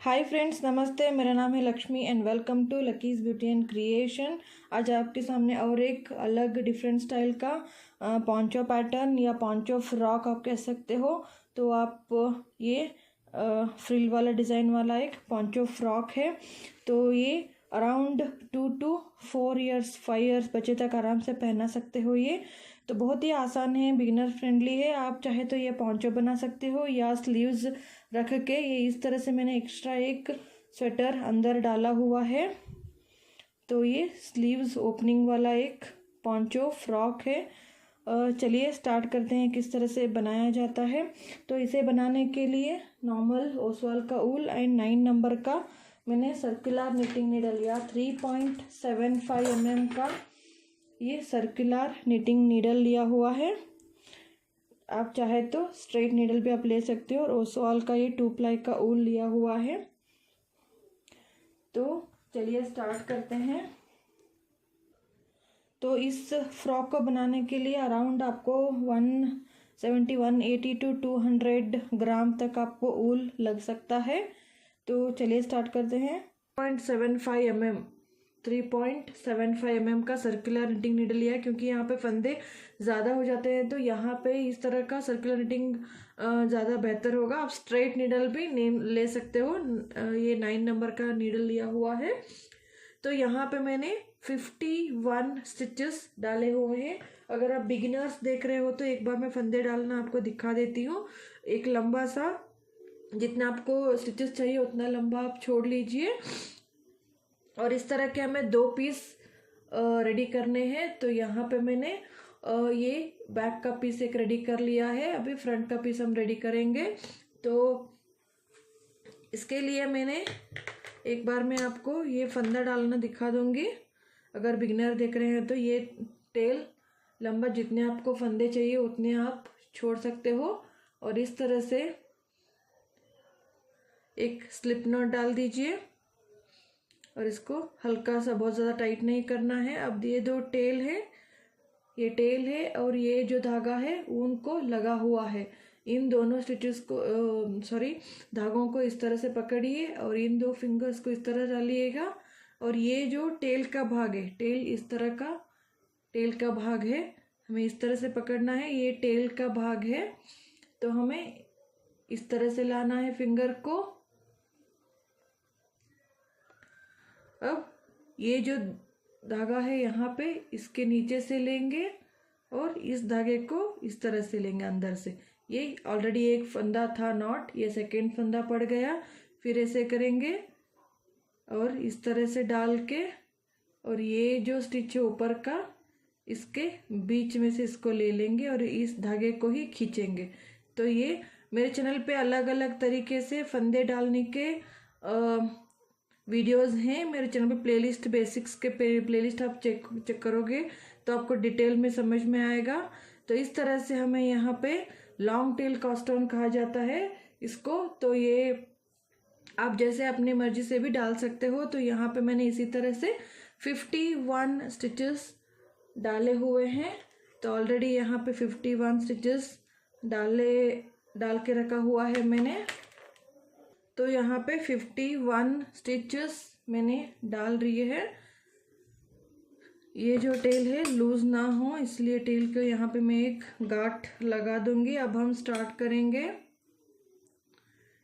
Hi friends, नमस्ते। मेरा नाम है Lakshmi and welcome to Lucky's Beauty and Creation. आज आपके सामने और एक अलग डिफरेंट स्टाइल का पॉन्चो पैटर्न या पॉन्चो फ्रॉक आप कह सकते हो। तो आप ये फ्रिल वाला डिज़ाइन वाला एक पॉन्चो फ्रॉक है। तो ये अराउंड 2 to 4 years 5 years बच्चे तक आराम से पहना सकते हो। ये तो बहुत ही आसान है, बिगिनर फ्रेंडली है। आप चाहे तो ये पॉन्चो बना सकते हो या स्लीव्स रख के ये इस तरह से मैंने एक्स्ट्रा एक स्वेटर अंदर डाला हुआ है। तो ये स्लीव्स ओपनिंग वाला एक पॉन्चो फ्रॉक है। चलिए स्टार्ट करते हैं किस तरह से बनाया जाता है। तो इसे बनाने के लिए नॉर्मल ओसवाल का ऊल एंड 9 नंबर का मैंने सर्कुलर निटिंग नीडल या 3.75 mm का ये सर्कुलर निटिंग नीडल लिया हुआ है। आप चाहे तो स्ट्रेट नीडल भी आप ले सकते हो। और ओसवाल का ये 2 प्लाई का ऊल लिया हुआ है। तो चलिए स्टार्ट करते हैं। तो इस फ्रॉक को बनाने के लिए अराउंड आपको 180 to 200 ग्राम तक आपको ऊल लग सकता है। तो चलिए स्टार्ट करते हैं। 3.75 mm का सर्कुलर निटिंग नीडल लिया है, क्योंकि यहाँ पे फंदे ज़्यादा हो जाते हैं। तो यहाँ पे इस तरह का सर्कुलर निटिंग ज़्यादा बेहतर होगा। आप स्ट्रेट नीडल भी ले सकते हो। ये 9 नंबर का नीडल लिया हुआ है। तो यहाँ पे मैंने 51 स्टिचेस डाले हुए हैं। अगर आप बिगिनर्स देख रहे हो तो एक बार मैं फंदे डालना आपको दिखा देती हूँ। एक लंबा सा, जितना आपको स्टिचेस चाहिए उतना लंबा आप छोड़ लीजिए। और इस तरह के हमें 2 पीस रेडी करने हैं। तो यहाँ पे मैंने ये बैक का पीस एक रेडी कर लिया है। अभी फ्रंट का पीस हम रेडी करेंगे। तो इसके लिए मैंने एक बार मैं आपको ये फंदा डालना दिखा दूंगी। अगर बिगिनर देख रहे हैं तो ये टेल लंबा, जितने आपको फंदे चाहिए उतने आप छोड़ सकते हो। और इस तरह से एक स्लिप नॉट डाल दीजिए और इसको हल्का सा, बहुत ज़्यादा टाइट नहीं करना है। अब ये 2 टेल है, ये टेल है और ये जो धागा है ऊन को लगा हुआ है। इन दोनों स्टिचेस को धागों को इस तरह से पकड़िए और इन 2 फिंगर्स को इस तरह डालिएगा। और ये जो टेल का भाग है, टेल इस तरह का टेल का भाग है, हमें इस तरह से पकड़ना है। ये टेल का भाग है, तो हमें इस तरह से लाना है फिंगर को। अब ये जो धागा है यहाँ पे, इसके नीचे से लेंगे और इस धागे को इस तरह से लेंगे अंदर से। ये ऑलरेडी एक फंदा था नॉट, ये सेकेंड फंदा पड़ गया। फिर ऐसे करेंगे और इस तरह से डाल के, और ये जो स्टिच है ऊपर का, इसके बीच में से इसको ले लेंगे और इस धागे को ही खींचेंगे। तो ये मेरे चैनल पे अलग अलग तरीके से फंदे डालने के वीडियोस हैं। मेरे चैनल पे प्लेलिस्ट, बेसिक्स के प्लेलिस्ट आप चेक करोगे तो आपको डिटेल में समझ में आएगा। तो इस तरह से हमें यहाँ पे लॉन्ग टेल कास्टर्न कहा जाता है इसको। तो ये आप जैसे अपनी मर्जी से भी डाल सकते हो। तो यहाँ पे मैंने इसी तरह से 51 स्टिचेस डाले हुए हैं। तो ऑलरेडी यहाँ पे 51 स्टिचेस डाल के रखा हुआ है मैंने। तो यहाँ पे 51 स्टिचेस मैंने डाल रही है। ये जो टेल है लूज ना हो, इसलिए टेल को यहाँ पे मैं एक गांठ लगा दूंगी। अब हम स्टार्ट करेंगे।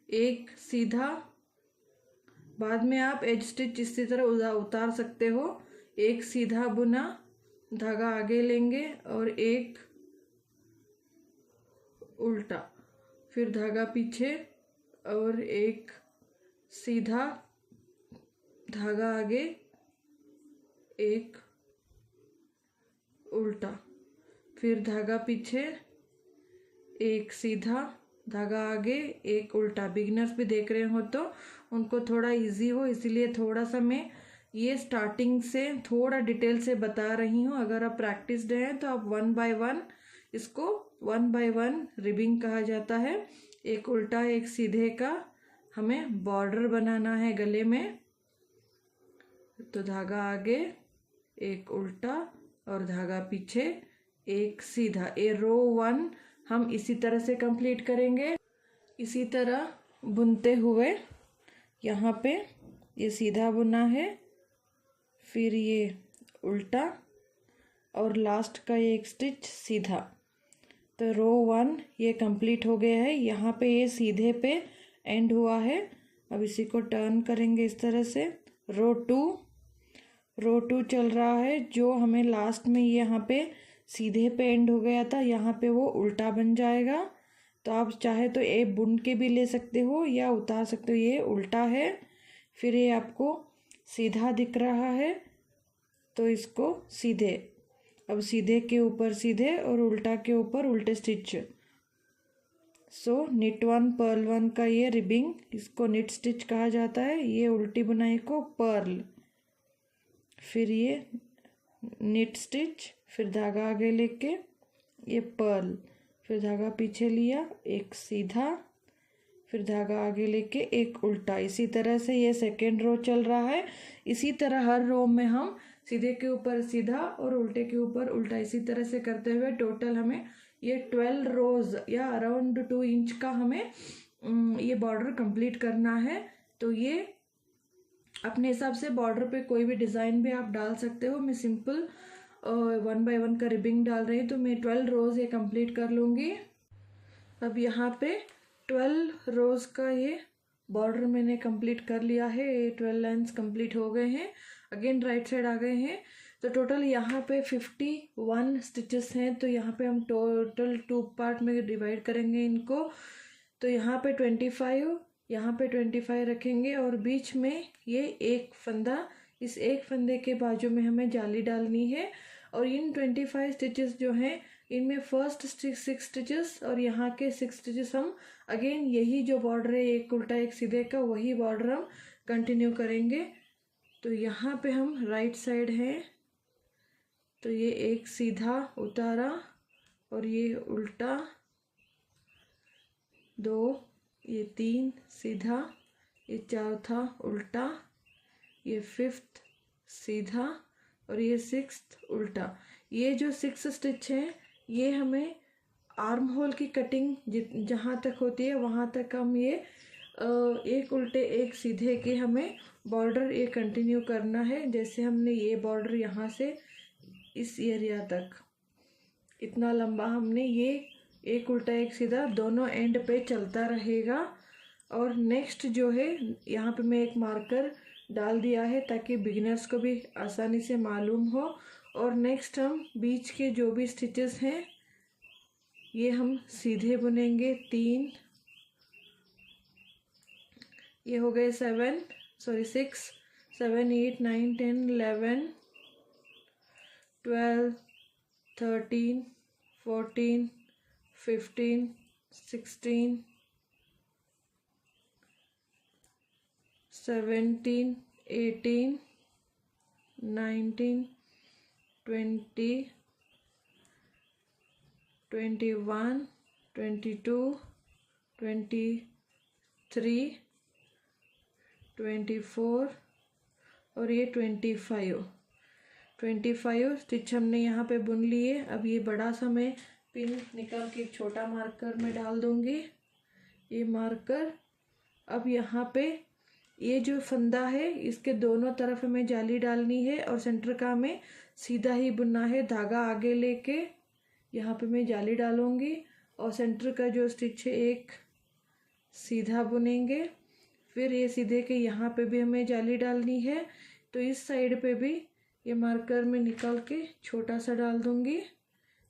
एक सीधा, बाद में आप एज स्टिच इसी तरह उतार सकते हो। एक सीधा बुना धागा आगे लेंगे और एक उल्टा, फिर धागा पीछे और एक सीधा धागा आगे, एक उल्टा, फिर धागा पीछे, एक सीधा धागा आगे, एक उल्टा। बिगिनर्स भी देख रहे हो तो उनको थोड़ा इजी हो, इसीलिए थोड़ा सा मैं ये स्टार्टिंग से थोड़ा डिटेल से बता रही हूँ। अगर आप प्रैक्टिस्ड हैं तो आप 1 by 1 इसको 1 by 1 रिबिंग कहा जाता है। एक उल्टा एक सीधे का हमें बॉर्डर बनाना है गले में। तो धागा आगे, एक उल्टा और धागा पीछे, एक सीधा। ये रो 1 हम इसी तरह से कंप्लीट करेंगे। इसी तरह बुनते हुए यहाँ पे ये सीधा बुना है, फिर ये उल्टा और लास्ट का ये एक स्टिच सीधा। तो रो 1 ये कंप्लीट हो गया है। यहाँ पे ये सीधे पे एंड हुआ है। अब इसी को टर्न करेंगे इस तरह से। रो 2 चल रहा है, जो हमें लास्ट में यहाँ पे सीधे पे एंड हो गया था, यहाँ पे वो उल्टा बन जाएगा। तो आप चाहे तो ये बुन के भी ले सकते हो या उतार सकते हो। ये उल्टा है, फिर ये आपको सीधा दिख रहा है तो इसको सीधे, अब सीधे के ऊपर सीधे और उल्टा के ऊपर उल्टे स्टिच। सो निट 1 पर्ल 1 का ये रिबिंग, इसको निट स्टिच कहा जाता है। ये उल्टी बुनाई को पर्ल, फिर ये निट स्टिच, फिर धागा आगे लेके ये पर्ल, फिर धागा पीछे लिया, एक सीधा, फिर धागा आगे लेके एक उल्टा। इसी तरह से ये सेकेंड रो चल रहा है। इसी तरह हर रो में हम सीधे के ऊपर सीधा और उल्टे के ऊपर उल्टा, इसी तरह से करते हुए टोटल हमें ये 12 रोज या अराउंड 2 इंच का हमें ये बॉर्डर कंप्लीट करना है। तो ये अपने हिसाब से बॉर्डर पे कोई भी डिज़ाइन भी आप डाल सकते हो। मैं सिंपल 1 बाय 1 का रिबिंग डाल रही हूँ, तो मैं 12 रोज ये कंप्लीट कर लूँगी। अब यहाँ पे 12 रोज का ये बॉर्डर मैंने कंप्लीट कर लिया है। ये 12 लाइन्स कंप्लीट हो गए हैं। अगेन राइट साइड आ गए हैं। तो टोटल यहाँ पे 51 स्टिचेस हैं। तो यहाँ पे हम टोटल 2 पार्ट में डिवाइड करेंगे इनको। तो यहाँ पे 25, यहाँ पे 25 रखेंगे और बीच में ये एक फंदा, इस एक फंदे के बाजू में हमें जाली डालनी है। और इन 25 स्टिचेस जो हैं, इनमें फर्स्ट 6 स्टिचेस और यहाँ के 6 स्टिचेस हम अगेन यही जो बॉर्डर है एक उल्टा एक सीधे का, वही बॉर्डर हम कंटिन्यू करेंगे। तो यहाँ पे हम राइट साइड हैं, तो ये एक सीधा उतारा और ये उल्टा 2, ये 3 सीधा, ये चौथा उल्टा, ये 5th सीधा और ये 6th उल्टा। ये जो 6 स्टिच हैं, ये हमें आर्म होल की कटिंग जहाँ तक होती है वहाँ तक हम ये एक उल्टे एक सीधे के हमें बॉर्डर ये कंटिन्यू करना है। जैसे हमने ये बॉर्डर यहाँ से इस एरिया तक इतना लंबा हमने ये एक उल्टा एक सीधा दोनों एंड पे चलता रहेगा। और नेक्स्ट जो है, यहाँ पे मैं एक मार्कर डाल दिया है ताकि बिगिनर्स को भी आसानी से मालूम हो। और नेक्स्ट हम बीच के जो भी स्टिचेस हैं ये हम सीधे बुनेंगे 3, ये हो गए 6, 7, 8, 9, 10, 11, 12, 13, 14, 15, 16, 17, 18, 19, 20, 21, 22, 23, 24 और ये 25 स्टिच हमने यहाँ पे बुन लिए। अब ये बड़ा सा मैं पिन निकाल के एक छोटा मार्कर में डाल दूँगी, ये मार्कर। अब यहाँ पे ये जो फंदा है इसके दोनों तरफ हमें जाली डालनी है और सेंटर का हमें सीधा ही बुनना है। धागा आगे लेके यहाँ पे मैं जाली डालूँगी और सेंटर का जो स्टिच है एक सीधा बुनेंगे। फिर ये सीधे के यहाँ पे भी हमें जाली डालनी है, तो इस साइड पे भी ये मार्कर में निकाल के छोटा सा डाल दूँगी।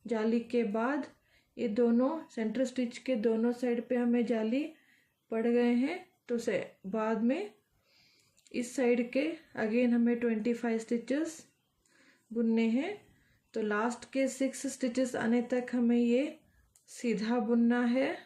जाली के बाद ये दोनों सेंटर स्टिच के दोनों साइड पे हमें जाली पड़ गए हैं, तो से बाद में इस साइड के अगेन हमें 25 स्टिचेस बुनने हैं। तो लास्ट के 6 स्टिचेस आने तक हमें ये सीधा बुनना है।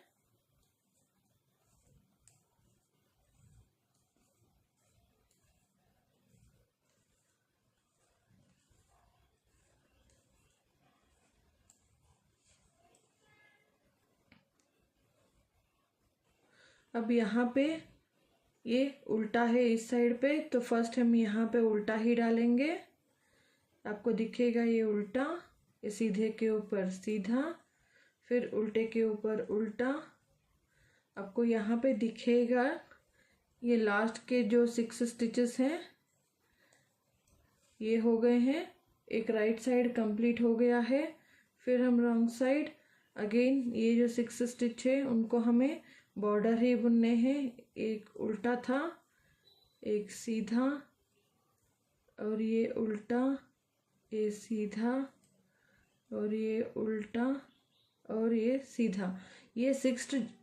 अब यहाँ पे ये उल्टा है इस साइड पे, तो फर्स्ट हम यहाँ पे उल्टा ही डालेंगे। आपको दिखेगा ये उल्टा, ये सीधे के ऊपर सीधा, फिर उल्टे के ऊपर उल्टा। आपको यहाँ पे दिखेगा ये लास्ट के जो 6 स्टिचेस हैं ये हो गए हैं। एक राइट साइड कंप्लीट हो गया है। फिर हम रॉन्ग साइड अगेन ये जो 6 स्टिच है उनको हमें बॉर्डर ही बुनने हैं। एक उल्टा था, एक सीधा, और ये उल्टा, ये सीधा, और ये उल्टा, और ये सीधा। ये 6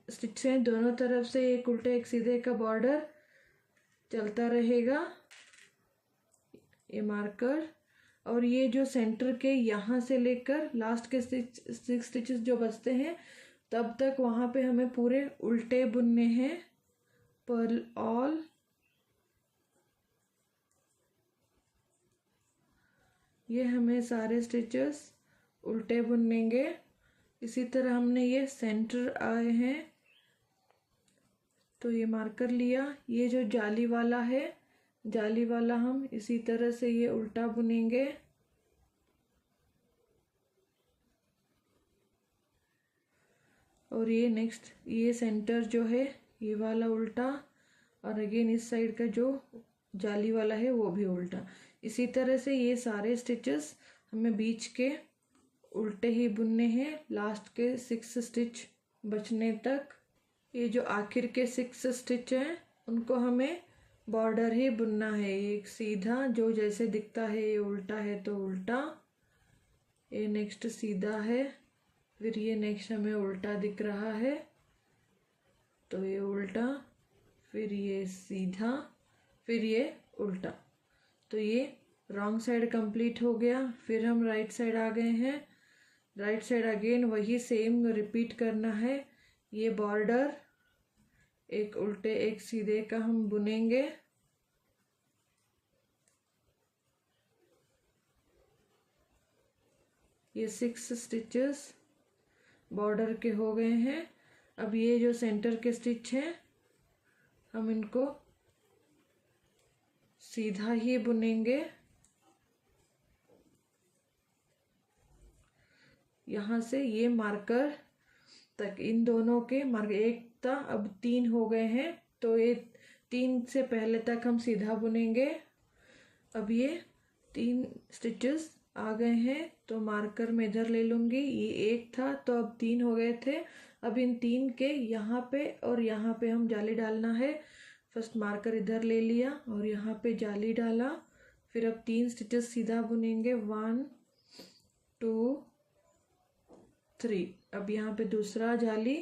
स्टिच हैं, दोनों तरफ से एक उल्टे एक सीधे का बॉर्डर चलता रहेगा, ये मार्कर। और ये जो सेंटर के यहाँ से लेकर लास्ट के 6 स्टिचेस जो बचते हैं तब तक वहाँ पे हमें पूरे उल्टे बुनने हैं। पर्ल ऑल, ये हमें सारे स्टिचेस उल्टे बुनेंगे। इसी तरह हमने ये सेंटर आए हैं तो ये मार्कर लिया। ये जो जाली वाला है, जाली वाला हम इसी तरह से ये उल्टा बुनेंगे। और ये नेक्स्ट ये सेंटर जो है ये वाला उल्टा, और अगेन इस साइड का जो जाली वाला है वो भी उल्टा। इसी तरह से ये सारे स्टिचेस हमें बीच के उल्टे ही बुनने हैं लास्ट के 6 स्टिच बचने तक। ये जो आखिर के 6 स्टिच हैं उनको हमें बॉर्डर ही बुनना है। एक सीधा जो जैसे दिखता है, ये उल्टा है तो उल्टा, ये नेक्स्ट सीधा है, फिर ये नेक्स्ट हमें उल्टा दिख रहा है तो ये उल्टा, फिर ये सीधा, फिर ये उल्टा। तो ये रॉन्ग साइड कंप्लीट हो गया। फिर हम राइट साइड आ गए हैं। राइट साइड अगेन वही सेम रिपीट करना है। ये बॉर्डर एक उल्टे एक सीधे का हम बुनेंगे। ये 6 स्टिचेस बॉर्डर के हो गए हैं। अब ये जो सेंटर के स्टिच हैं हम इनको सीधा ही बुनेंगे। यहाँ से ये मार्कर तक इन दोनों के मार्कर एक था, अब 3 हो गए हैं तो ये 3 से पहले तक हम सीधा बुनेंगे। अब ये 3 स्टिचेस आ गए हैं तो मार्कर में इधर ले लूँगी। ये एक था तो अब 3 हो गए थे। अब इन 3 के यहाँ पे और यहाँ पे हम जाली डालना है। फर्स्ट मार्कर इधर ले लिया और यहाँ पे जाली डाला। फिर अब 3 स्टिचेस सीधा बुनेंगे, 1 2 3। अब यहाँ पे दूसरा जाली,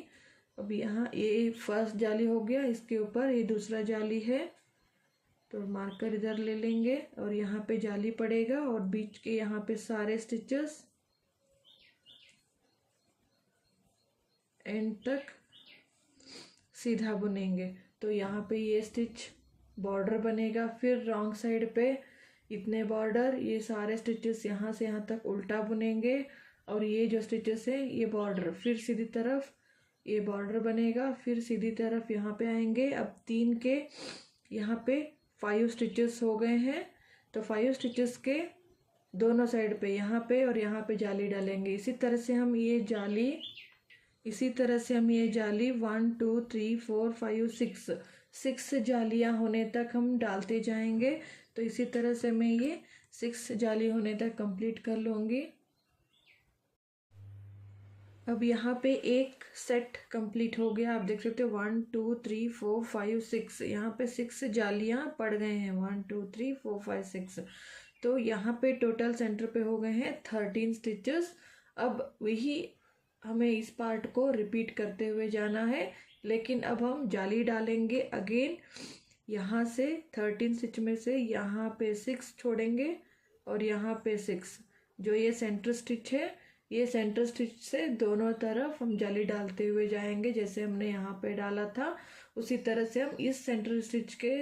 अब यहाँ ये फर्स्ट जाली हो गया, इसके ऊपर ये दूसरा जाली है तो मार्कर इधर ले लेंगे और यहाँ पे जाली पड़ेगा और बीच के यहाँ पे सारे स्टिचेस एंड तक सीधा बुनेंगे। तो यहाँ पे ये स्टिच बॉर्डर बनेगा। फिर रॉन्ग साइड पे इतने बॉर्डर, ये सारे स्टिचेस यहाँ से यहाँ तक उल्टा बुनेंगे और ये जो स्टिचेस है ये बॉर्डर, फिर सीधी तरफ ये बॉर्डर बनेगा, फिर सीधी तरफ यहाँ पे आएंगे। अब 3 के यहाँ पे 5 स्टिचेस हो गए हैं तो 5 स्टिचेस के दोनों साइड पे यहाँ पे और यहाँ पे जाली डालेंगे। इसी तरह से हम ये जाली 1 2 3 4 5 6 जालियाँ होने तक हम डालते जाएंगे। तो इसी तरह से मैं ये 6 जाली होने तक कंप्लीट कर लूँगी। अब यहाँ पे एक सेट कंप्लीट हो गया। आप देख सकते हो 1 2 3 4 5 6, यहाँ पे 6 जालियाँ पड़ गए हैं, 1 2 3 4 5 6। तो यहाँ पे टोटल सेंटर पे हो गए हैं 13 स्टिचेस। अब वही हमें इस पार्ट को रिपीट करते हुए जाना है, लेकिन अब हम जाली डालेंगे अगेन। यहाँ से 13 स्टिच में से यहाँ पे 6 छोड़ेंगे और यहाँ पे 6, जो ये सेंटर स्टिच है, ये सेंटर स्टिच से दोनों तरफ हम जाली डालते हुए जाएंगे। जैसे हमने यहाँ पे डाला था उसी तरह से हम इस सेंटर स्टिच के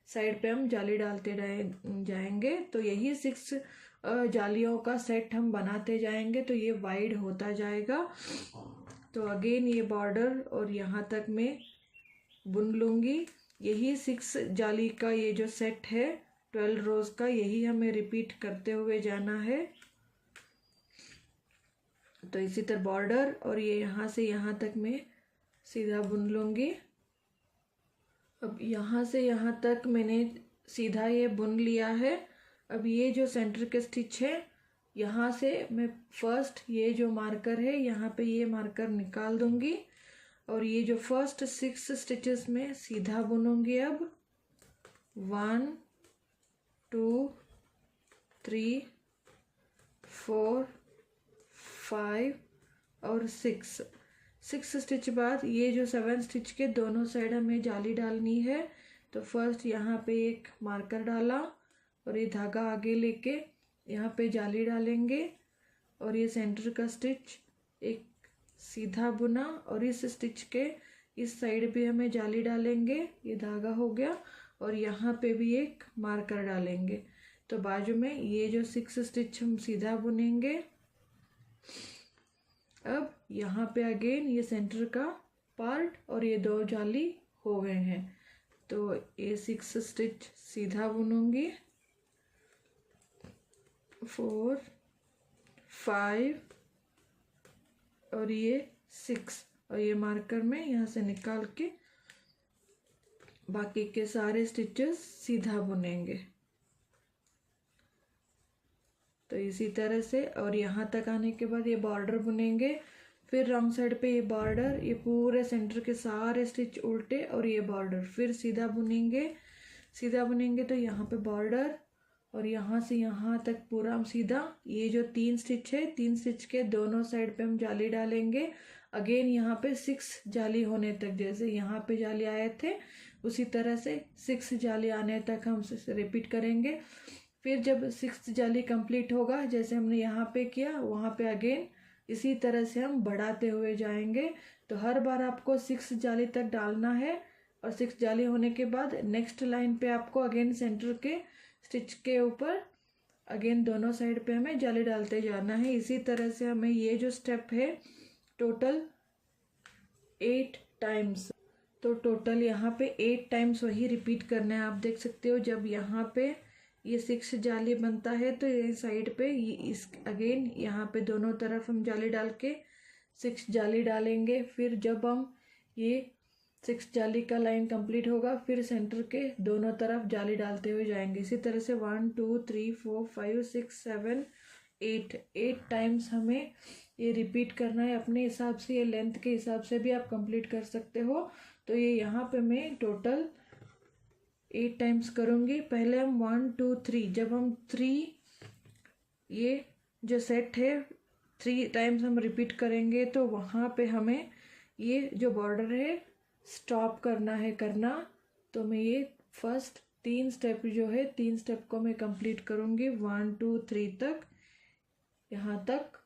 साइड पे हम जाली डालते जाएंगे। तो यही 6 जालियों का सेट हम बनाते जाएंगे तो ये वाइड होता जाएगा। तो अगेन ये बॉर्डर और यहाँ तक मैं बुन लूँगी। यही 6 जाली का ये जो सेट है 12 रोज का, यही हमें रिपीट करते हुए जाना है। तो इसी तरह बॉर्डर और ये यहाँ से यहाँ तक मैं सीधा बुन लूँगी। अब यहाँ से यहाँ तक मैंने सीधा ये बुन लिया है। अब ये जो सेंटर के स्टिच है, यहाँ से मैं फर्स्ट ये जो मार्कर है यहाँ पे ये मार्कर निकाल दूंगी और ये जो फर्स्ट 6 स्टिचेस में सीधा बुनूंगी। अब 1 2 3 4 5 और 6 स्टिच बाद ये जो 7 स्टिच के दोनों साइड हमें जाली डालनी है। तो फर्स्ट यहाँ पे एक मार्कर डाला और ये धागा आगे लेके यहाँ पे जाली डालेंगे और ये सेंटर का स्टिच एक सीधा बुना और इस स्टिच के इस साइड भी हमें जाली डालेंगे, ये धागा हो गया और यहाँ पे भी एक मार्कर डालेंगे। तो बाजू में ये जो 6 स्टिच हम सीधा बुनेंगे। अब यहाँ पे अगेन ये सेंटर का पार्ट और ये 2 जाली हो गए हैं। तो ये 6 स्टिच सीधा बुनूंगी, 4 5 और ये 6 और ये मार्कर में यहाँ से निकाल के बाकी के सारे स्टिचेस सीधा बुनेंगे। तो इसी तरह से और यहाँ तक आने के बाद ये बॉर्डर बुनेंगे। फिर रॉन्ग साइड पे ये बॉर्डर, ये पूरे सेंटर के सारे स्टिच उल्टे और ये बॉर्डर फिर सीधा बुनेंगे। तो यहाँ पे बॉर्डर और यहाँ से यहाँ तक पूरा हम सीधा, ये जो 3 स्टिच है 3 स्टिच के दोनों साइड पे हम जाली डालेंगे। अगेन यहाँ पे 6 जाली होने तक, जैसे यहाँ पे जाली आए थे उसी तरह से 6 जाली आने तक हम रिपीट करेंगे। फिर जब 6 जाली कंप्लीट होगा, जैसे हमने यहाँ पे किया वहाँ पे अगेन इसी तरह से हम बढ़ाते हुए जाएंगे। तो हर बार आपको 6 जाली तक डालना है और 6 जाली होने के बाद नेक्स्ट लाइन पे आपको अगेन सेंटर के स्टिच के ऊपर अगेन दोनों साइड पे हमें जाली डालते जाना है। इसी तरह से हमें ये जो स्टेप है टोटल 8 टाइम्स, तो टोटल यहाँ पे 8 टाइम्स वही रिपीट करना है। आप देख सकते हो जब यहाँ पे ये 6 जाली बनता है तो ये साइड पे इस अगेन यहाँ पे दोनों तरफ हम जाली डाल के 6 जाली डालेंगे। फिर जब हम ये 6 जाली का लाइन कंप्लीट होगा फिर सेंटर के दोनों तरफ जाली डालते हुए जाएंगे। इसी तरह से 1 2 3 4 5 6 7 8 टाइम्स हमें ये रिपीट करना है। अपने हिसाब से ये लेंथ के हिसाब से भी आप कंप्लीट कर सकते हो। तो ये यहाँ पे मैं टोटल 8 टाइम्स करूँगी। पहले हम 1 2 3, जब हम 3 ये जो सेट है 3 टाइम्स हम रिपीट करेंगे तो वहाँ पे हमें ये जो बॉर्डर है स्टॉप करना। तो मैं ये फर्स्ट 3 स्टेप जो है 3 स्टेप को मैं कंप्लीट करूँगी 1 2 3 तक, यहाँ तक।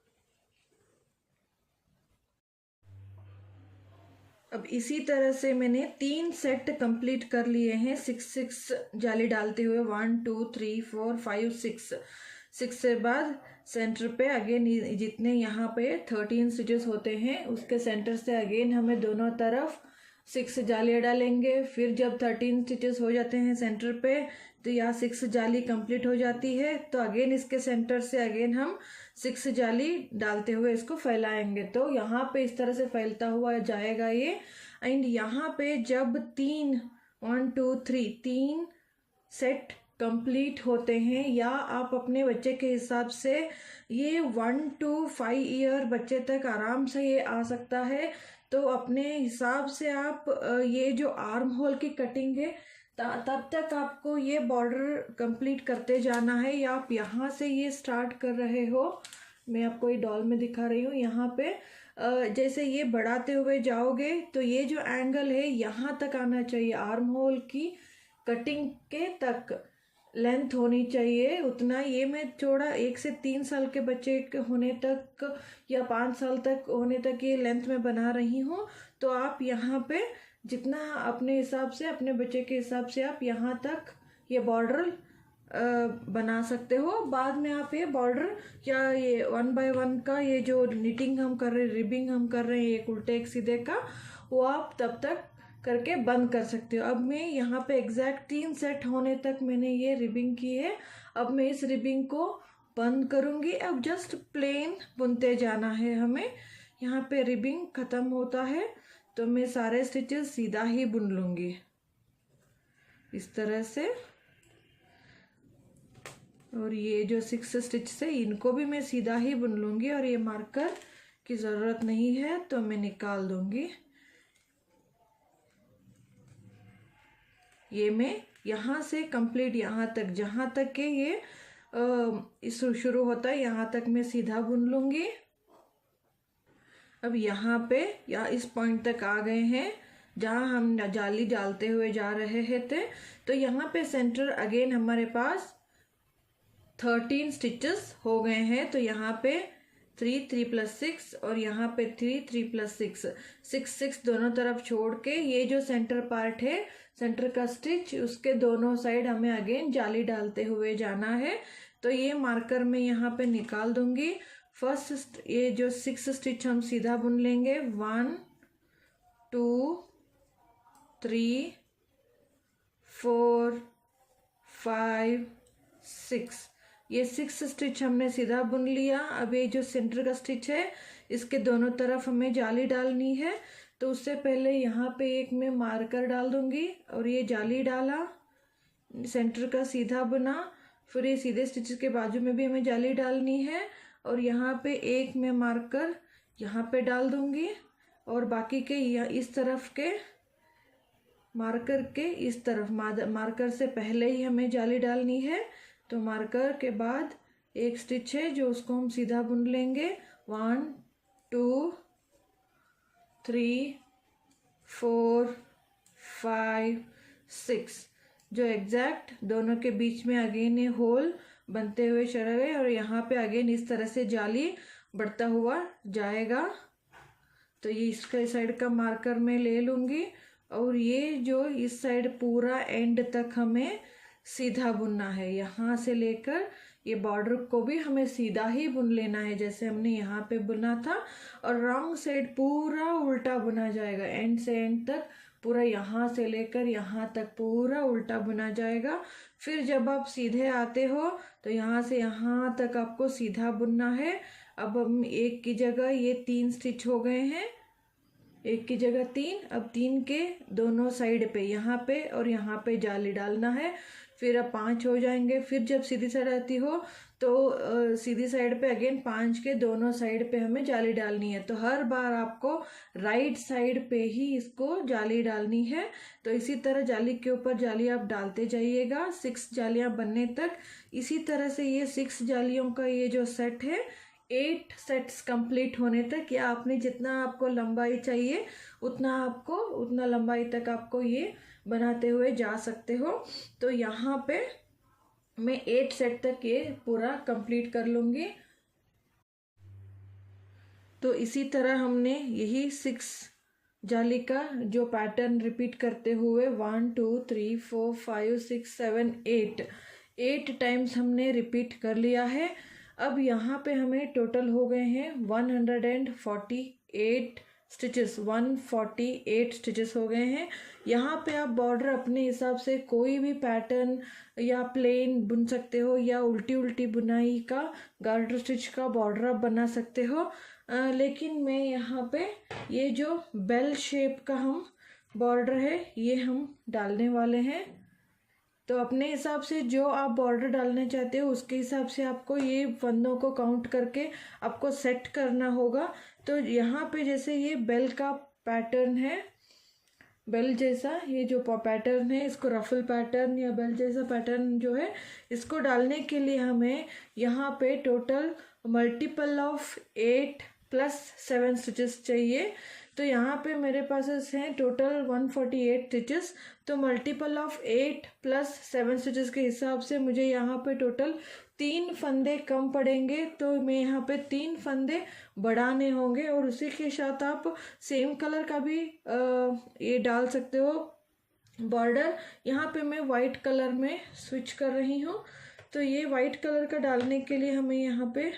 अब इसी तरह से मैंने 3 सेट कंप्लीट कर लिए हैं 6 जाली डालते हुए 1 2 3 4 5 6 से बाद सेंटर पे अगेन जितने यहाँ पे 13 स्टिचेस होते हैं उसके सेंटर से अगेन हमें दोनों तरफ 6 जालियाँ डालेंगे। फिर जब 13 स्टिचेस हो जाते हैं सेंटर पे तो यहाँ 6 जाली कंप्लीट हो जाती है। तो अगेन इसके सेंटर से अगेन हम 6 जाली डालते हुए इसको फैलाएंगे। तो यहाँ पे इस तरह से फैलता हुआ जाएगा ये। एंड यहाँ पे जब 1 2 3 सेट कंप्लीट होते हैं या आप अपने बच्चे के हिसाब से ये 1 to 5 ईयर बच्चे तक आराम से ये आ सकता है। तो अपने हिसाब से आप ये जो आर्म होल की कटिंग है तब तक आपको ये बॉर्डर कंप्लीट करते जाना है। या आप यहाँ से ये स्टार्ट कर रहे हो, मैं आपको ये डॉल में दिखा रही हूँ। यहाँ पे जैसे ये बढ़ाते हुए जाओगे तो ये जो एंगल है यहाँ तक आना चाहिए, आर्म होल की कटिंग के तक लेंथ होनी चाहिए उतना। ये मैं थोड़ा 1 से 3 साल के बच्चे होने तक या 5 साल तक होने तक ये लेंथ में बना रही हूँ। तो आप यहाँ पे जितना अपने हिसाब से अपने बच्चे के हिसाब से आप यहाँ तक ये बॉर्डर बना सकते हो। बाद में आप ये बॉर्डर या ये 1 by 1 का ये जो निटिंग हम कर रहे हैं, रिबिंग हम कर रहे हैं एक उल्टे एक सीधे का, वो आप तब तक करके बंद कर सकते हो। अब मैं यहाँ पे एग्जैक्ट 3 सेट होने तक मैंने ये रिबिंग की है। अब मैं इस रिबिंग को बंद करूँगी। अब जस्ट प्लेन बुनते जाना है हमें। यहाँ पे रिबिंग ख़त्म होता है तो मैं सारे स्टिचेस सीधा ही बुन लूँगी। इस तरह से। और ये जो 6 स्टिच से इनको भी मैं सीधा ही बुन लूँगी और ये मार्कर की ज़रूरत नहीं है तो मैं निकाल दूँगी। ये मैं यहाँ से कंप्लीट यहाँ तक जहाँ तक के ये इस शुरू होता है यहाँ तक मैं सीधा बुन लूँगी। अब यहाँ पे या इस पॉइंट तक आ गए हैं जहाँ हम जाली डालते हुए जा रहे थे। तो यहाँ पे सेंटर अगेन हमारे पास 13 स्टिचेस हो गए हैं। तो यहाँ पे 3 3 + 6 और यहाँ पे 3 3 + 6 6 6 दोनों तरफ छोड़ के ये जो सेंटर पार्ट है सेंटर का स्टिच उसके दोनों साइड हमें अगेन जाली डालते हुए जाना है। तो ये मार्कर मैं यहाँ पे निकाल दूंगी। फर्स्ट ये जो 6 स्टिच हम सीधा बुन लेंगे 1 2 3 4 5 6 ये 6 स्टिच हमने सीधा बुन लिया। अब ये जो सेंटर का स्टिच है इसके दोनों तरफ हमें जाली डालनी है। तो उससे पहले यहाँ पे एक मैं मार्कर डाल दूंगी और ये जाली डाला, सेंटर का सीधा बुना, फिर ये सीधे स्टिचेस के बाजू में भी हमें जाली डालनी है और यहाँ पे एक मैं मार्कर यहाँ पे डाल दूंगी और बाकी के इस तरफ के मार्कर के इस तरफ मार्कर से पहले ही हमें जाली डालनी है। तो मार्कर के बाद एक स्टिच है जो उसको हम सीधा बुन लेंगे 1 2 3 4 5 6 जो एग्जैक्ट दोनों के बीच में अगेन ये होल बनते हुए चले गए और यहाँ पे अगेन इस तरह से जाली बढ़ता हुआ जाएगा। तो ये इसका साइड का मार्कर मैं ले लूँगी और ये जो इस साइड पूरा एंड तक हमें सीधा बुनना है। यहाँ से लेकर ये बॉर्डर को भी हमें सीधा ही बुन लेना है जैसे हमने यहाँ पे बुना था और रॉन्ग साइड पूरा उल्टा बुना जाएगा। एंड से एंड तक पूरा यहाँ से लेकर यहाँ तक पूरा उल्टा बुना जाएगा। फिर जब आप सीधे आते हो तो यहाँ से यहाँ तक आपको सीधा बुनना है। अब हम एक की जगह ये 3 स्टिच हो गए हैं, एक की जगह 3। अब 3 के दोनों साइड पे यहाँ पे और यहाँ पे जाली डालना है। फिर अब 5 हो जाएंगे। फिर जब सीधी साइड आती हो तो सीधी साइड पे अगेन 5 के दोनों साइड पे हमें जाली डालनी है। तो हर बार आपको राइट साइड पे ही इसको जाली डालनी है। तो इसी तरह जाली के ऊपर जाली आप डालते जाइएगा 6 जालियां बनने तक। इसी तरह से ये 6 जालियों का ये जो सेट है 8 सेट्स कंप्लीट होने तक या आपने जितना आपको लंबाई चाहिए उतना लंबाई तक आपको ये बनाते हुए जा सकते हो। तो यहाँ पे मैं 8 सेट तक ये पूरा कंप्लीट कर लूँगी। तो इसी तरह हमने यही 6 जाली का जो पैटर्न रिपीट करते हुए 1 2 3 4 5 6 7 8 टाइम्स हमने रिपीट कर लिया है। अब यहाँ पे हमें टोटल हो गए हैं 148 स्टिचेस, 148 स्टिचेस हो गए हैं। यहाँ पे आप बॉर्डर अपने हिसाब से कोई भी पैटर्न या प्लेन बुन सकते हो या उल्टी उल्टी बुनाई का गार्टर स्टिच का बॉर्डर आप बना सकते हो। लेकिन मैं यहाँ पे ये जो बेल शेप का हम बॉर्डर है ये हम डालने वाले हैं। तो अपने हिसाब से जो आप बॉर्डर डालना चाहते हो उसके हिसाब से आपको ये फंदों को काउंट करके आपको सेट करना होगा। तो यहाँ पे जैसे ये बेल का पैटर्न है, बेल जैसा ये जो पैटर्न है इसको रफल पैटर्न या बेल जैसा पैटर्न जो है इसको डालने के लिए हमें यहाँ पे टोटल मल्टीपल ऑफ 8 + 7 स्टिचेस चाहिए। तो यहाँ पे मेरे पास हैं टोटल 148 स्टिचेस। तो मल्टीपल ऑफ 8 + 7 स्टिचेस के हिसाब से मुझे यहाँ पे टोटल 3 फंदे कम पड़ेंगे। तो मैं यहाँ पे 3 फंदे बढ़ाने होंगे और उसी के साथ आप सेम कलर का भी ये डाल सकते हो बॉर्डर। यहाँ पे मैं वाइट कलर में स्विच कर रही हूँ। तो ये वाइट कलर का डालने के लिए हमें यहाँ पे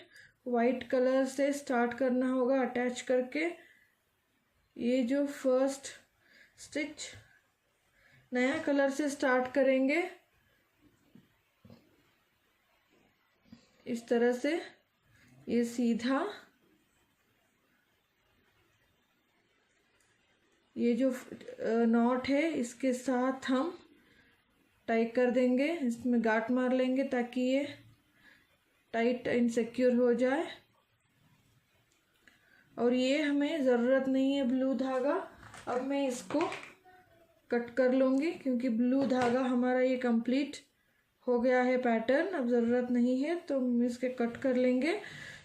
वाइट कलर से स्टार्ट करना होगा अटैच करके। ये जो फर्स्ट स्टिच नया कलर से स्टार्ट करेंगे इस तरह से, ये सीधा ये जो नॉट है इसके साथ हम टाइट कर देंगे, इसमें गांठ मार लेंगे ताकि ये टाइट एंड सिक्योर हो जाए। और ये हमें ज़रूरत नहीं है ब्लू धागा। अब मैं इसको कट कर लूँगी क्योंकि ब्लू धागा हमारा ये कंप्लीट हो गया है पैटर्न, अब ज़रूरत नहीं है तो हम इसके कट कर लेंगे।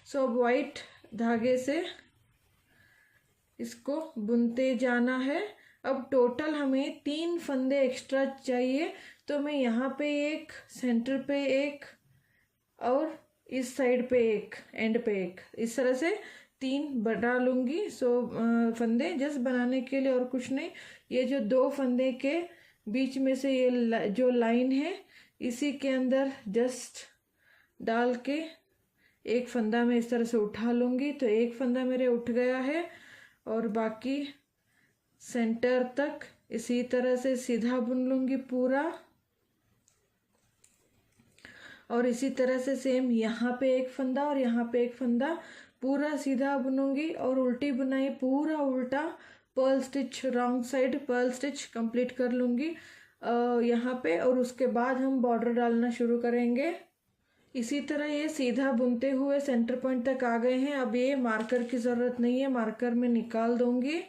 सो अब वाइट धागे से इसको बुनते जाना है। अब टोटल हमें 3 फंदे एक्स्ट्रा चाहिए, तो मैं यहाँ पे एक, सेंटर पे एक और इस साइड पे एक, एंड पे एक, इस तरह से 3 बना लूँगी। सो फंदे जस्ट बनाने के लिए और कुछ नहीं। ये जो 2 फंदे के बीच में से ये जो लाइन है इसी के अंदर जस्ट डाल के एक फंदा मैं इस तरह से उठा लूँगी। तो एक फंदा मेरे उठ गया है और बाकी सेंटर तक इसी तरह से सीधा बुन लूँगी पूरा। और इसी तरह से सेम यहाँ पे एक फंदा और यहाँ पे एक फंदा पूरा सीधा बुनूंगी और उल्टी बुनाई पूरा उल्टा Perl stitch, wrong side Perl stitch complete कर लूँगी यहाँ पे। और उसके बाद हम बॉर्डर डालना शुरू करेंगे। इसी तरह ये सीधा बुनते हुए सेंटर पॉइंट तक आ गए हैं। अब ये मार्कर की ज़रूरत नहीं है, मार्कर में निकाल दूँगी।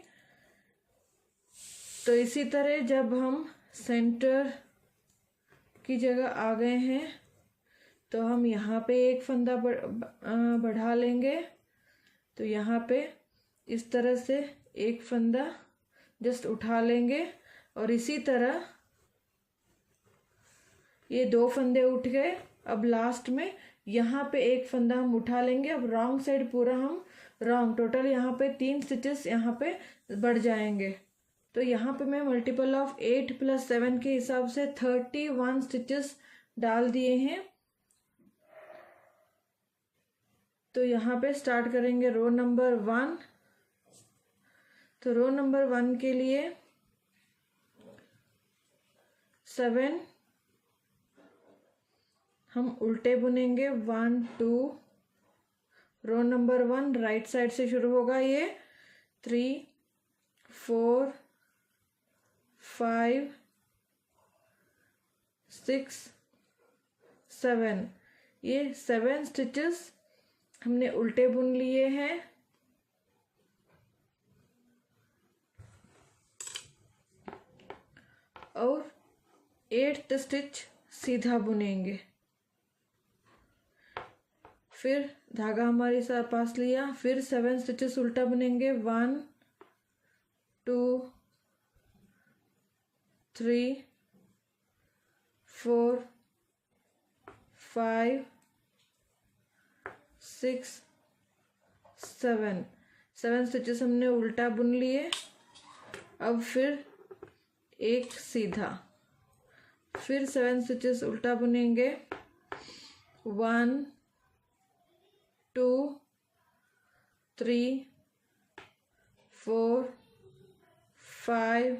तो इसी तरह जब हम सेंटर की जगह आ गए हैं तो हम यहाँ पे एक फंदा बढ़ा लेंगे। तो यहाँ पे इस तरह से एक फंदा जस्ट उठा लेंगे और इसी तरह ये 2 फंदे उठ गए। अब लास्ट में यहाँ पे एक फंदा हम उठा लेंगे। अब रॉन्ग साइड पूरा हम रॉन्ग, टोटल यहाँ पे 3 स्टिचेस यहाँ पे बढ़ जाएंगे। तो यहाँ पे मैं मल्टीपल ऑफ 8 + 7 के हिसाब से 31 स्टिचेस डाल दिए हैं। तो यहाँ पे स्टार्ट करेंगे रो नंबर 1। तो रो नंबर 1 के लिए 7 हम उल्टे बुनेंगे। 1 2, रो नंबर 1 राइट साइड से शुरू होगा ये। 3 4 5 6 7, ये 7 स्टिचेस हमने उल्टे बुन लिए हैं। और 8th स्टिच सीधा बुनेंगे। फिर धागा हमारे साथ पास लिया, फिर 7 स्टिचेस उल्टा बुनेंगे। 1 2 3 4 5 6 7, 7 स्टिचेस हमने उल्टा बुन लिए। अब फिर एक सीधा, फिर 7 स्टिचेस उल्टा बुनेंगे। 1 2 3 4 5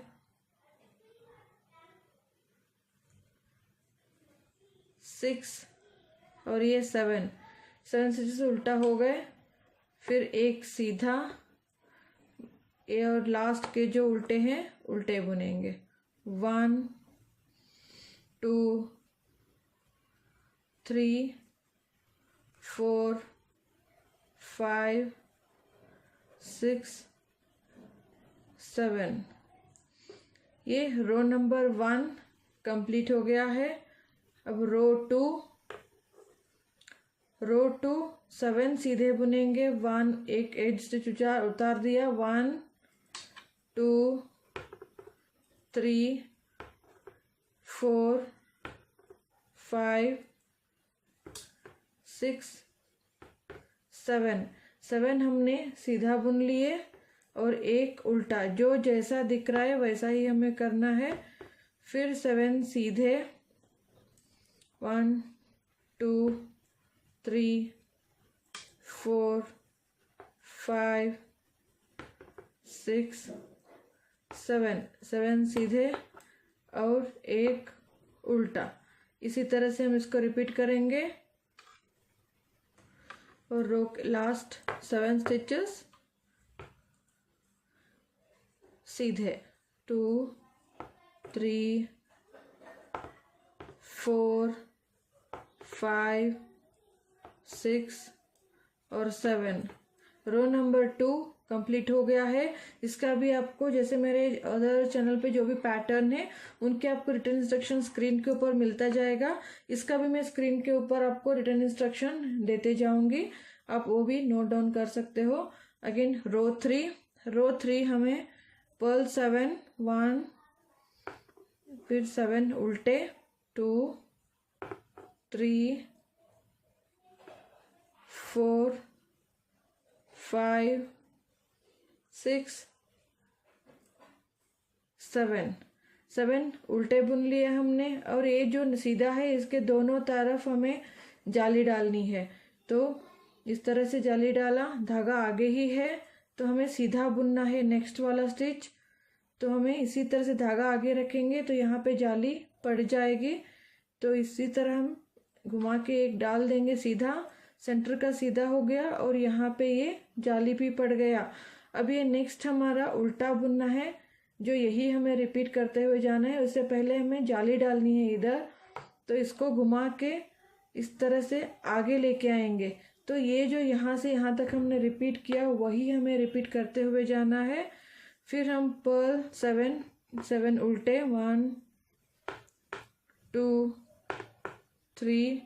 6 और ये 7 स्टिचेस उल्टा हो गए। फिर एक सीधा, ये और लास्ट के जो उल्टे हैं उल्टे बुनेंगे। 1 2 3 4 5 6 7, ये रो नंबर 1 कंप्लीट हो गया है। अब रो 2 7 सीधे बुनेंगे। 1 एक एज स्टिच उतार दिया। 1 2 3 4 5 6 7, 7 हमने सीधा बुन लिए और एक उल्टा, जो जैसा दिख रहा है वैसा ही हमें करना है। फिर 7 सीधे, 1 2 3 4 5 6 7, 7 सीधे और एक उल्टा। इसी तरह से हम इसको रिपीट करेंगे और लास्ट 7 स्टिचेस सीधे। 2 3 4 5 6 और 7। रो नंबर 2 कंप्लीट हो गया है। इसका भी आपको जैसे मेरे अदर चैनल पे जो भी पैटर्न है उनके आपको रिटर्न इंस्ट्रक्शन स्क्रीन के ऊपर मिलता जाएगा। इसका भी मैं स्क्रीन के ऊपर आपको रिटर्न इंस्ट्रक्शन देते जाऊंगी, आप वो भी नोट डाउन कर सकते हो। अगेन रो 3 हमें पर्ल 7 1 फिर 7 उल्टे 2 3 4 5 6 7 उल्टे बुन लिए हमने। और ये जो सीधा है इसके दोनों तरफ हमें जाली डालनी है। तो इस तरह से जाली डाला, धागा आगे ही है तो हमें सीधा बुनना है नेक्स्ट वाला स्टिच। तो हमें इसी तरह से धागा आगे रखेंगे तो यहाँ पे जाली पड़ जाएगी। तो इसी तरह हम घुमा के एक डाल देंगे, सीधा सेंटर का सीधा हो गया और यहाँ पे ये जाली भी पड़ गया। अब ये नेक्स्ट हमारा उल्टा बुनना है, जो यही हमें रिपीट करते हुए जाना है। उससे पहले हमें जाली डालनी है इधर, तो इसको घुमा के इस तरह से आगे लेके आएंगे। तो ये जो यहाँ से यहाँ तक हमने रिपीट किया वही हमें रिपीट करते हुए जाना है। फिर हम पर्ल 7 उल्टे 1 2 3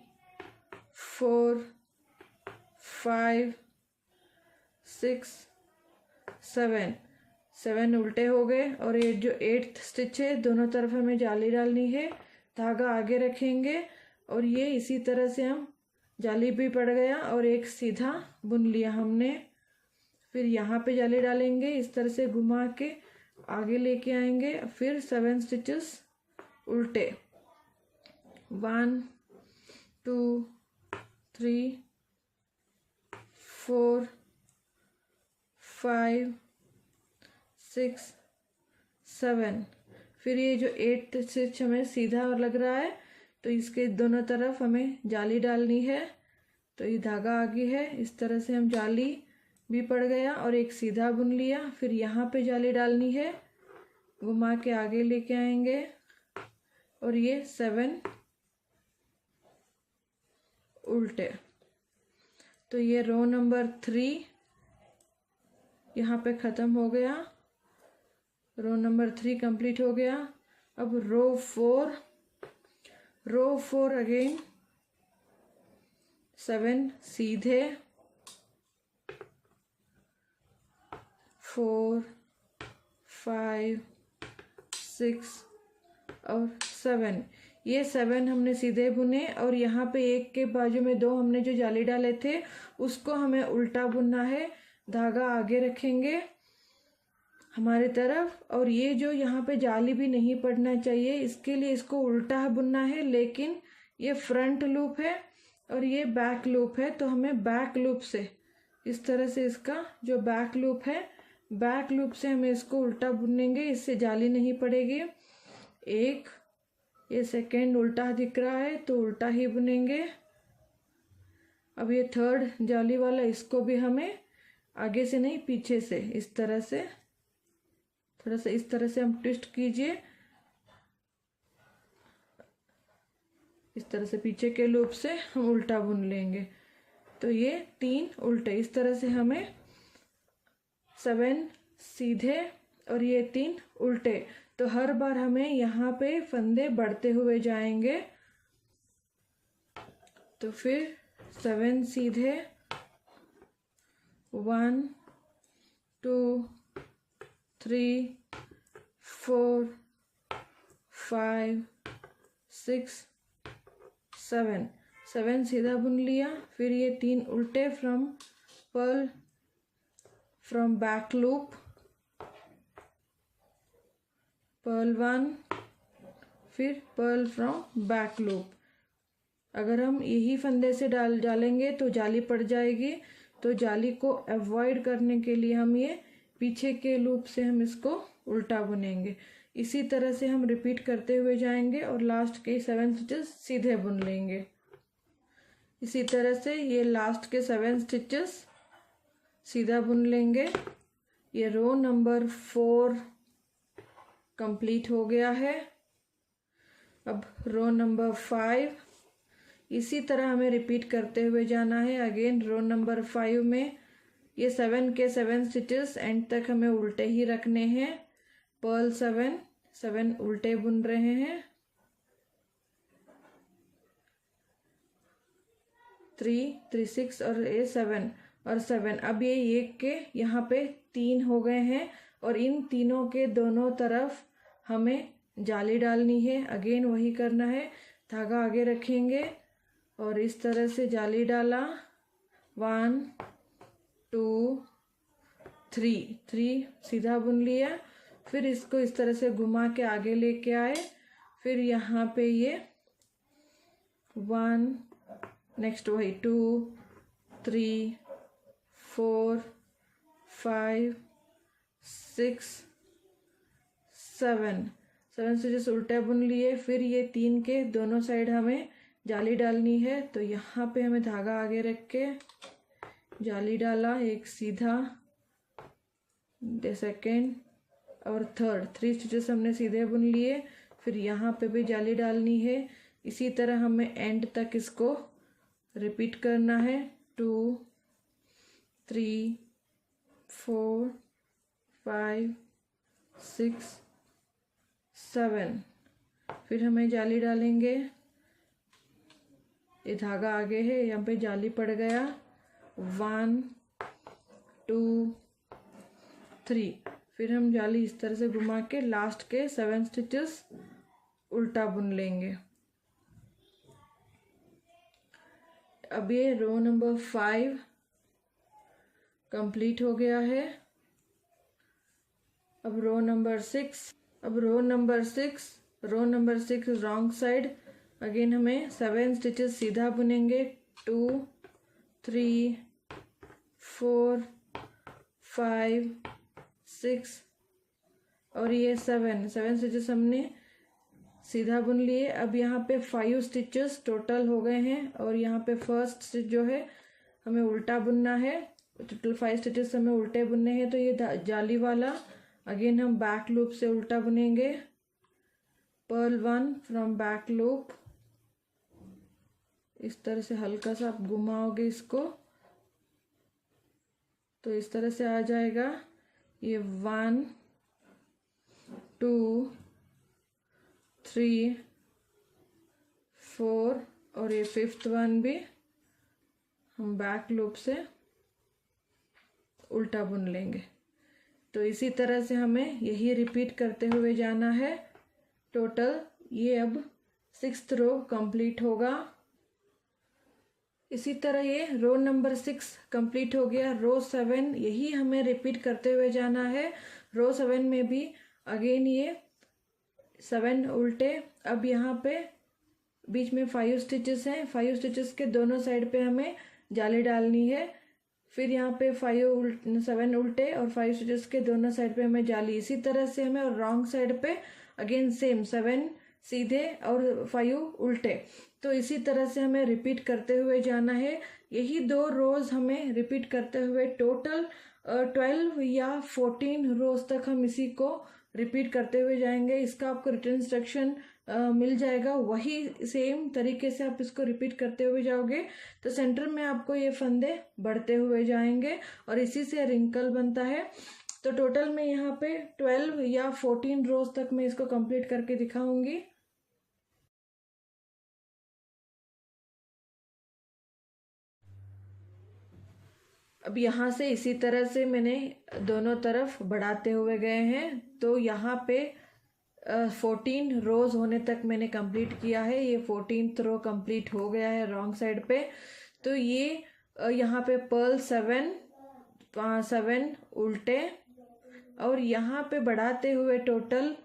4 5 6 7 उल्टे हो गए। और ये जो 8th स्टिच है दोनों तरफ हमें जाली डालनी है, धागा आगे रखेंगे और ये इसी तरह से हम जाली भी पड़ गया और एक सीधा बुन लिया हमने। फिर यहाँ पे जाली डालेंगे, इस तरह से घुमा के आगे लेके आएंगे। फिर 7 स्टिचेस उल्टे 1 2 3 4 5 6 7। फिर ये जो 8th स्टिच हमें सीधा लग रहा है तो इसके दोनों तरफ हमें जाली डालनी है। तो ये धागा आगे है, इस तरह से हम जाली भी पड़ गया और एक सीधा बुन लिया। फिर यहाँ पे जाली डालनी है, घुमा के आगे लेके आएंगे और ये 7 उल्टे। तो ये रो नंबर 3 यहाँ पे ख़त्म हो गया, रो नंबर 3 कंप्लीट हो गया। अब रो 4 अगेन 7 सीधे 4 5 6 और 7। ये 7 हमने सीधे बुने और यहाँ पे एक के बाजू में 2 हमने जो जाली डाले थे उसको हमें उल्टा बुनना है। धागा आगे रखेंगे हमारी तरफ और ये जो यहाँ पे जाली भी नहीं पड़ना चाहिए, इसके लिए इसको उल्टा बुनना है। लेकिन ये फ्रंट लूप है और ये बैक लूप है, तो हमें बैक लूप से इस तरह से इसका जो बैक लूप है, बैक लूप से हमें इसको उल्टा बुनेंगे, इससे जाली नहीं पड़ेगी। एक ये सेकेंड उल्टा दिख रहा है तो उल्टा ही बुनेंगे। अब ये 3rd जाली वाला, इसको भी हमें आगे से नहीं पीछे से इस तरह से, थोड़ा सा इस तरह से हम ट्विस्ट कीजिए, इस तरह से पीछे के लूप से हम उल्टा बुन लेंगे। तो ये 3 उल्टे, इस तरह से हमें 7 सीधे और ये 3 उल्टे। तो हर बार हमें यहाँ पे फंदे बढ़ते हुए जाएंगे। तो फिर 7 सीधे 1 2 3 4 5 6 7 सीधा बुन लिया। फिर ये 3 उल्टे फ्रॉम बैक लूप, पर्ल 1 फिर पर्ल फ्रॉम बैक लूप। अगर हम यही फंदे से डालेंगे तो जाली पड़ जाएगी, तो जाली को अवॉइड करने के लिए हम ये पीछे के लूप से हम इसको उल्टा बुनेंगे। इसी तरह से हम रिपीट करते हुए जाएंगे और लास्ट के 7 स्टिचेस सीधे बुन लेंगे। इसी तरह से ये लास्ट के 7 स्टिचेस सीधा बुन लेंगे। ये रो नंबर 4 कंप्लीट हो गया है। अब रो नंबर 5 इसी तरह हमें रिपीट करते हुए जाना है। अगेन रो नंबर 5 में ये 7 के 7 स्टिचेस एंड तक हमें उल्टे ही रखने हैं। पर्ल 7 उल्टे बुन रहे हैं, 3 6 और ये 7 और 7। अब ये एक के यहाँ पे 3 हो गए हैं और इन तीनों के दोनों तरफ हमें जाली डालनी है। अगेन वही करना है, धागा आगे रखेंगे और इस तरह से जाली डाला, 1 2 3 सीधा बुन लिया। फिर इसको इस तरह से घुमा के आगे लेके आए, फिर यहाँ पे ये 1 नेक्स्ट वही 2 3 4 5 6 7 स्टिचेस उल्टे बुन लिए। फिर ये 3 के दोनों साइड हमें जाली डालनी है, तो यहाँ पे हमें धागा आगे रख के जाली डाला, एक सीधा, सेकेंड और थर्ड, 3 स्टिचेस हमने सीधे बुन लिए। फिर यहाँ पे भी जाली डालनी है। इसी तरह हमें एंड तक इसको रिपीट करना है, 2 3 4 5 6 7। फिर हमें जाली डालेंगे, ये धागा आगे है, यहाँ पे जाली पड़ गया, 1 2 3। फिर हम जाली इस तरह से घुमा के लास्ट के 7 स्टिचेस उल्टा बुन लेंगे। अब ये रो नंबर 5 कंप्लीट हो गया है। अब row number 6 wrong side. Again हमें 7 स्टिचेस सीधा बुनेंगे, 2 3 4 5 6 और ये 7 स्टिचेस हमने सीधा बुन लिए। अब यहाँ पे 5 स्टिचेस टोटल हो गए हैं और यहाँ पे फर्स्ट स्टिच जो है हमें उल्टा बुनना है। टोटल 5 स्टिचेस हमें उल्टे बुनने हैं, तो ये जाली वाला अगेन हम बैक लूप से उल्टा बुनेंगे। पर्ल 1 फ्रॉम बैक लूप, इस तरह से हल्का सा आप घुमाओगे इसको तो इस तरह से आ जाएगा। ये 1 2 3 4 और ये 5th वन भी हम बैक लूप से उल्टा बुन लेंगे। तो इसी तरह से हमें यही रिपीट करते हुए जाना है। टोटल ये अब 6th रो कंप्लीट होगा। इसी तरह ये रो नंबर 6 कंप्लीट हो गया। रो 7 यही हमें रिपीट करते हुए जाना है। रो 7 में भी अगेन ये 7 उल्टे। अब यहाँ पे बीच में 5 स्टिचेस हैं, 5 स्टिचेस के दोनों साइड पे हमें जाली डालनी है। फिर यहाँ पे 7 उल्टे और 5 स्टिचेस के दोनों साइड पे हमें जाली। इसी तरह से हमें और रॉन्ग साइड पे अगेन सेम 7 सीधे और 5 उल्टे। तो इसी तरह से हमें रिपीट करते हुए जाना है। यही 2 रोज हमें रिपीट करते हुए टोटल 12 या 14 रोज तक हम इसी को रिपीट करते हुए जाएंगे। इसका आपको रिटन इंस्ट्रक्शन मिल जाएगा, वही सेम तरीके से आप इसको रिपीट करते हुए जाओगे तो सेंटर में आपको ये फंदे बढ़ते हुए जाएंगे और इसी से रिंकल बनता है। तो टोटल में यहाँ पे 12 या 14 रोज तक मैं इसको कंप्लीट करके दिखाऊंगी। अब यहाँ से इसी तरह से मैंने दोनों तरफ बढ़ाते हुए गए हैं। तो यहाँ पे 14 रोज होने तक मैंने कंप्लीट किया है। ये 14th रो कंप्लीट हो गया है रॉन्ग साइड पे। तो ये यहाँ पे पर्ल 7 उल्टे और यहाँ पे बढ़ाते हुए टोटल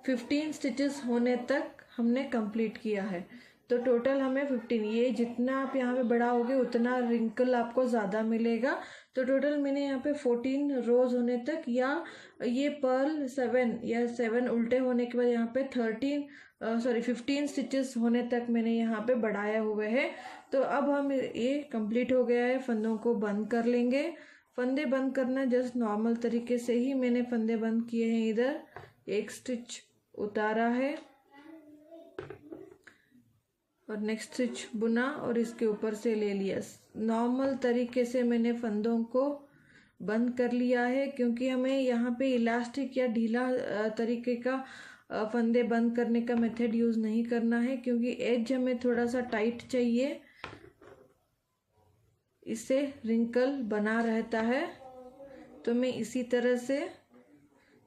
15 स्टिचेस होने तक हमने कंप्लीट किया है। तो टोटल हमें 15, ये जितना आप यहाँ पे बढ़ाओगे उतना रिंकल आपको ज़्यादा मिलेगा। तो टोटल मैंने यहाँ पे 14 रोज होने तक या ये पर्ल 7 उल्टे होने के बाद यहाँ पे 15 स्टिचेस होने तक मैंने यहाँ पे बढ़ाया हुए है। तो अब हम ये कंप्लीट हो गया है। फंदों को बंद कर लेंगे। फंदे बंद करना जस्ट नॉर्मल तरीके से ही मैंने फंदे बंद किए हैं। इधर एक स्टिच उतारा है, और नेक्स्ट स्टिच बुना और इसके ऊपर से ले लिया। नॉर्मल तरीके से मैंने फंदों को बंद कर लिया है, क्योंकि हमें यहाँ पे इलास्टिक या ढीला तरीके का फंदे बंद करने का मेथड यूज़ नहीं करना है, क्योंकि एज हमें थोड़ा सा टाइट चाहिए, इससे रिंकल बना रहता है। तो मैं इसी तरह से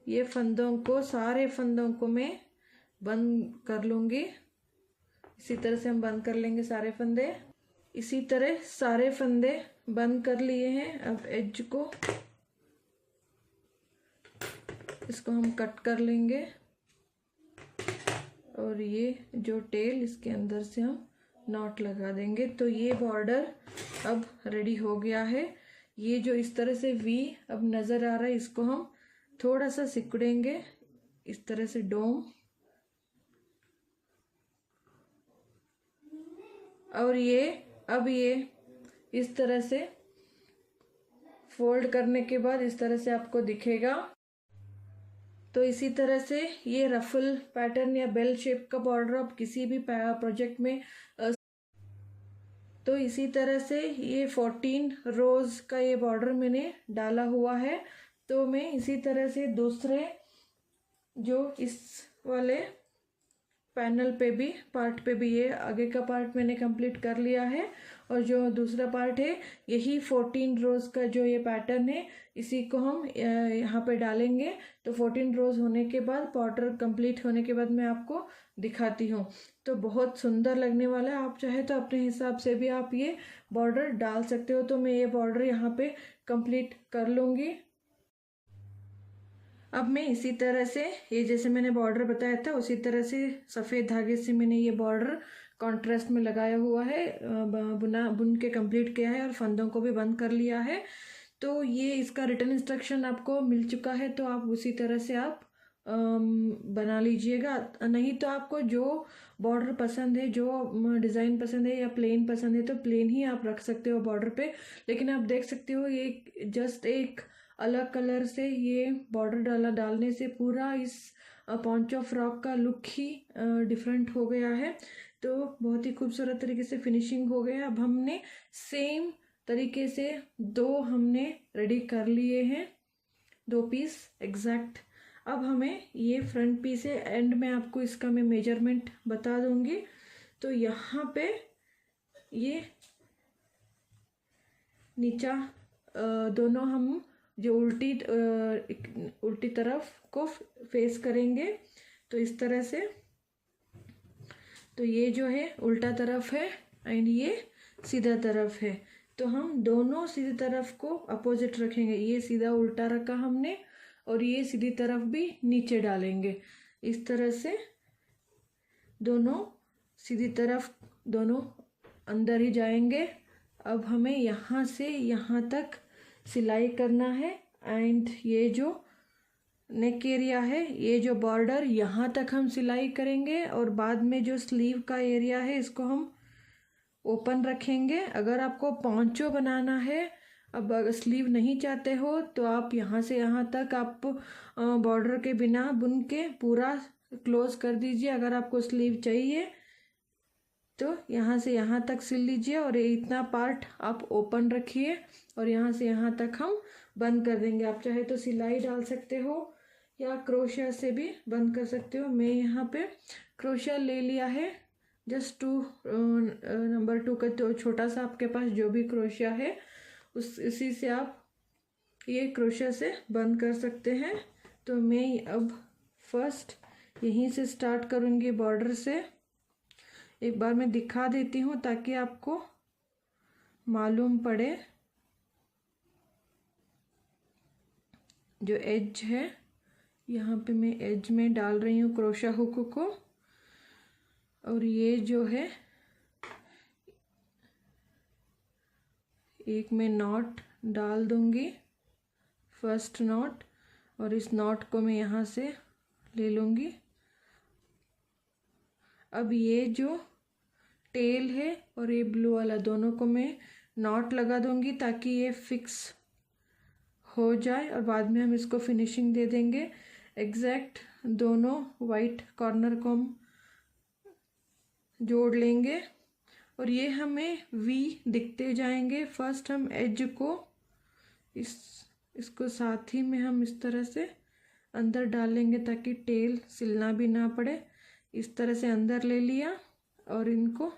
ये फंदों को, सारे फंदों को मैं बंद कर लूँगी। इसी तरह से हम बंद कर लेंगे सारे फंदे। इसी तरह सारे फंदे बंद कर लिए हैं। अब एज को, इसको हम कट कर लेंगे और ये जो टेल, इसके अंदर से हम नॉट लगा देंगे। तो ये बॉर्डर अब रेडी हो गया है। ये जो इस तरह से वी अब नज़र आ रहा है, इसको हम थोड़ा सा सिकुड़ेंगे, इस तरह से डोम। और ये अब ये इस तरह से फोल्ड करने के बाद इस तरह से आपको दिखेगा। तो इसी तरह से ये रफल पैटर्न या बेल शेप का बॉर्डर आप किसी भी प्रोजेक्ट में तो इसी तरह से ये 14 रोज का ये बॉर्डर मैंने डाला हुआ है। तो मैं इसी तरह से दूसरे जो इस वाले पैनल पे भी, पार्ट पे भी, ये आगे का पार्ट मैंने कंप्लीट कर लिया है। और जो दूसरा पार्ट है, यही 14 रोज का जो ये पैटर्न है, इसी को हम यहाँ पे डालेंगे। तो 14 रोज होने के बाद, बॉर्डर कंप्लीट होने के बाद मैं आपको दिखाती हूँ। तो बहुत सुंदर लगने वाला है। आप चाहे तो अपने हिसाब से भी आप ये बॉर्डर डाल सकते हो। तो मैं ये बॉर्डर यहाँ पे कंप्लीट कर लूँगी। अब मैं इसी तरह से, ये जैसे मैंने बॉर्डर बताया था, उसी तरह से सफ़ेद धागे से मैंने ये बॉर्डर कॉन्ट्रास्ट में लगाया हुआ है, बुन के कंप्लीट किया है और फंदों को भी बंद कर लिया है। तो ये इसका रिटर्न इंस्ट्रक्शन आपको मिल चुका है, तो आप उसी तरह से आप बना लीजिएगा। नहीं तो आपको जो बॉर्डर पसंद है, जो डिज़ाइन पसंद है या प्लेन पसंद है, तो प्लेन ही आप रख सकते हो बॉर्डर पे। लेकिन आप देख सकते हो ये जस्ट एक अलग कलर से ये बॉर्डर डालने से पूरा इस पॉन्चो फ्रॉक का लुक ही डिफरेंट हो गया है। तो बहुत ही खूबसूरत तरीके से फिनिशिंग हो गया। अब हमने सेम तरीके से दो हमने रेडी कर लिए हैं, 2 पीस एग्जैक्ट। अब हमें ये फ्रंट पीस है, एंड में आपको इसका मैं मेजरमेंट बता दूंगी। तो यहाँ पे ये नीचा दोनों हम जो उल्टी तरफ को फेस करेंगे, तो इस तरह से। तो ये जो है उल्टा तरफ है एंड ये सीधा तरफ है। तो हम दोनों सीधी तरफ को अपोजिट रखेंगे। ये सीधा उल्टा रखा हमने और ये सीधी तरफ भी नीचे डालेंगे। इस तरह से दोनों सीधी तरफ, दोनों अंदर ही जाएंगे। अब हमें यहाँ से यहाँ तक सिलाई करना है। एंड ये जो नेक एरिया है, ये जो बॉर्डर, यहाँ तक हम सिलाई करेंगे। और बाद में जो स्लीव का एरिया है, इसको हम ओपन रखेंगे। अगर आपको पॉन्चो बनाना है, अब अगर स्लीव नहीं चाहते हो, तो आप यहाँ से यहाँ तक आप बॉर्डर के बिना बुन के पूरा क्लोज कर दीजिए। अगर आपको स्लीव चाहिए तो यहाँ से यहाँ तक सिल लीजिए और ये इतना पार्ट आप ओपन रखिए और यहाँ से यहाँ तक हम बंद कर देंगे। आप चाहे तो सिलाई डाल सकते हो या क्रोशिया से भी बंद कर सकते हो। मैं यहाँ पे क्रोशिया ले लिया है, जस्ट 2 नंबर 2 का, तो छोटा सा आपके पास जो भी क्रोशिया है उसी से आप ये क्रोशिया से बंद कर सकते हैं। तो मैं अब फर्स्ट यहीं से स्टार्ट करूँगी, बॉर्डर से। एक बार मैं दिखा देती हूँ ताकि आपको मालूम पड़े। जो एज है, यहाँ पे मैं एज में डाल रही हूँ क्रोशा हुक को। और ये जो है, एक मैं नॉट डाल दूँगी, फर्स्ट नॉट, और इस नॉट को मैं यहाँ से ले लूँगी। अब ये जो टेल है और ये ब्लू वाला, दोनों को मैं नॉट लगा दूँगी ताकि ये फिक्स हो जाए और बाद में हम इसको फिनिशिंग दे देंगे। एग्जैक्ट दोनों वाइट कॉर्नर को हम जोड़ लेंगे और ये हमें वी दिखते जाएंगे। फर्स्ट हम एज को इसको साथ ही में हम इस तरह से अंदर डालेंगे ताकि टेल सिलना भी ना पड़े। इस तरह से अंदर ले लिया और इनको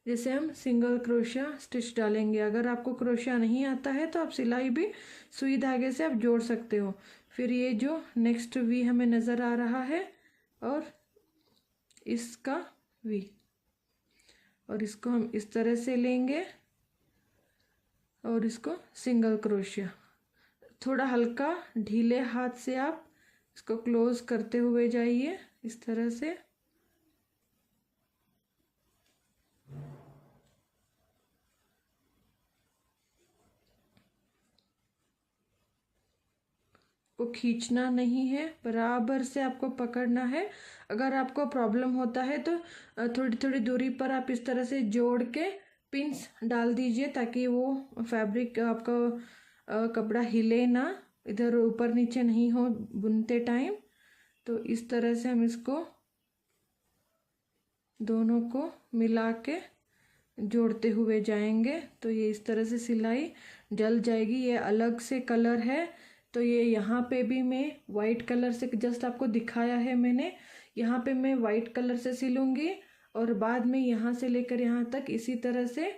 जैसे हम सिंगल क्रोशिया स्टिच डालेंगे। अगर आपको क्रोशिया नहीं आता है तो आप सिलाई भी सुई धागे से आप जोड़ सकते हो। फिर ये जो नेक्स्ट वी हमें नज़र आ रहा है और इसका वी, और इसको हम इस तरह से लेंगे और इसको सिंगल क्रोशिया थोड़ा हल्का ढीले हाथ से आप इसको क्लोज करते हुए जाइए इस तरह से। को खींचना नहीं है, बराबर से आपको पकड़ना है। अगर आपको प्रॉब्लम होता है तो थोड़ी थोड़ी दूरी पर आप इस तरह से जोड़ के पिंस डाल दीजिए ताकि वो फैब्रिक आपका कपड़ा हिले ना, इधर ऊपर नीचे नहीं हो बुनते टाइम। तो इस तरह से हम इसको दोनों को मिला के जोड़ते हुए जाएंगे। तो ये इस तरह से सिलाई जल जाएगी। ये अलग से कलर है तो ये यहाँ पे भी मैं वाइट कलर से जस्ट आपको दिखाया है मैंने, यहाँ पे मैं वाइट कलर से सिलूँगी और बाद में यहाँ से लेकर यहाँ तक इसी तरह से